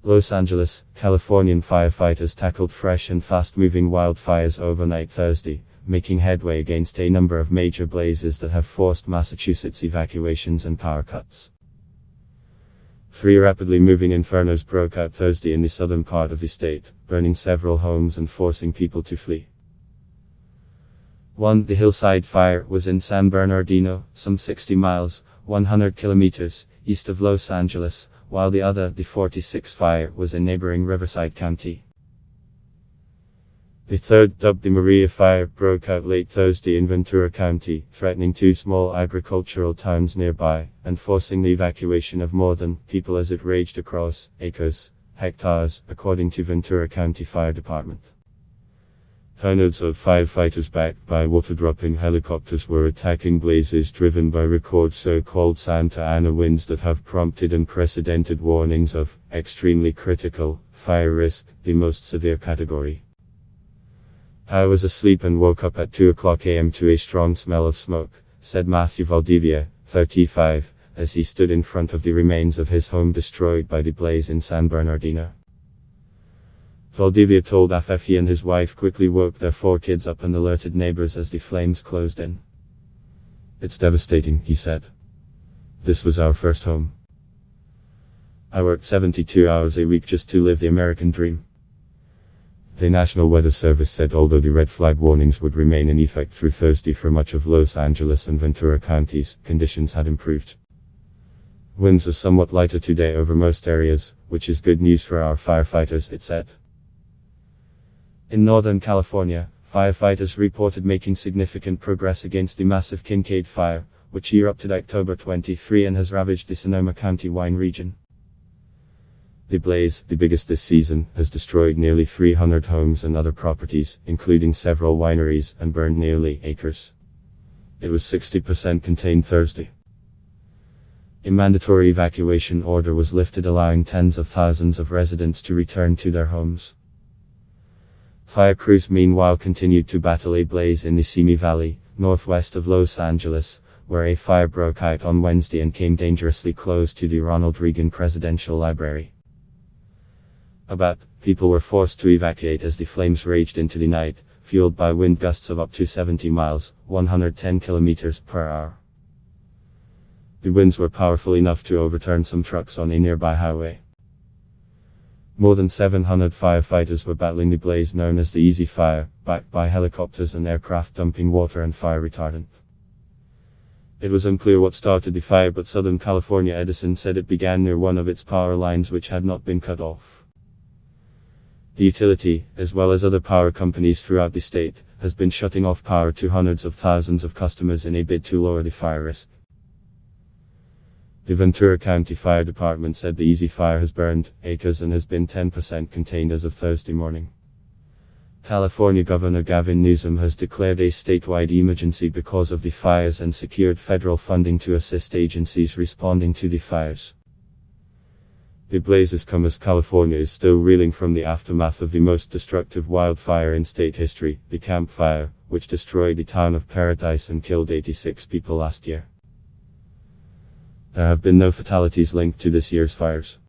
Los Angeles, Californian firefighters tackled fresh and fast-moving wildfires overnight Thursday, making headway against a number of major blazes that have forced Massachusetts evacuations and power cuts. 3 rapidly moving infernos broke out Thursday in the southern part of the state, burning several homes and forcing people to flee. 1. The Hillside Fire was in San Bernardino, some 60 miles, 100 kilometers, east of Los Angeles, while the other, the 46 Fire, was in neighboring Riverside County. The third, dubbed the Maria Fire, broke out late Thursday in Ventura County, threatening 2 small agricultural towns nearby, and forcing the evacuation of more than people as it raged across acres, hectares, according to Ventura County Fire Department. Thousands of firefighters backed by water-dropping helicopters were attacking blazes driven by record so-called Santa Ana winds that have prompted unprecedented warnings of extremely critical fire risk, the most severe category. I was asleep and woke up at 2:00 a.m. to a strong smell of smoke, said Matthew Valdivia, 35, as he stood in front of the remains of his home destroyed by the blaze in San Bernardino. Valdivia told AFF he and his wife quickly woke their 4 kids up and alerted neighbors as the flames closed in. "It's devastating," he said. "This was our first home. I worked 72 hours a week just to live the American dream." The National Weather Service said although the red flag warnings would remain in effect through Thursday for much of Los Angeles and Ventura counties, conditions had improved. "Winds are somewhat lighter today over most areas, which is good news for our firefighters," it said. In Northern California, firefighters reported making significant progress against the massive Kincaid Fire, which erupted October 23 and has ravaged the Sonoma County wine region. The blaze, the biggest this season, has destroyed nearly 300 homes and other properties, including several wineries, and burned nearly acres. It was 60% contained Thursday. A mandatory evacuation order was lifted, allowing tens of thousands of residents to return to their homes. Fire crews meanwhile continued to battle a blaze in the Simi Valley, northwest of Los Angeles, where a fire broke out on Wednesday and came dangerously close to the Ronald Reagan Presidential Library. About people were forced to evacuate as the flames raged into the night, fueled by wind gusts of up to 70 miles, 110 kilometers per hour. The winds were powerful enough to overturn some trucks on a nearby highway. More than 700 firefighters were battling the blaze known as the Easy Fire, backed by helicopters and aircraft dumping water and fire retardant. It was unclear what started the fire, but Southern California Edison said it began near one of its power lines which had not been cut off. The utility, as well as other power companies throughout the state, has been shutting off power to hundreds of thousands of customers in a bid to lower the fire risk. The Ventura County Fire Department said the Easy Fire has burned acres and has been 10% contained as of Thursday morning. California Governor Gavin Newsom has declared a statewide emergency because of the fires and secured federal funding to assist agencies responding to the fires. The blazes come as California is still reeling from the aftermath of the most destructive wildfire in state history, the Camp Fire, which destroyed the town of Paradise and killed 86 people last year. There have been no fatalities linked to this year's fires.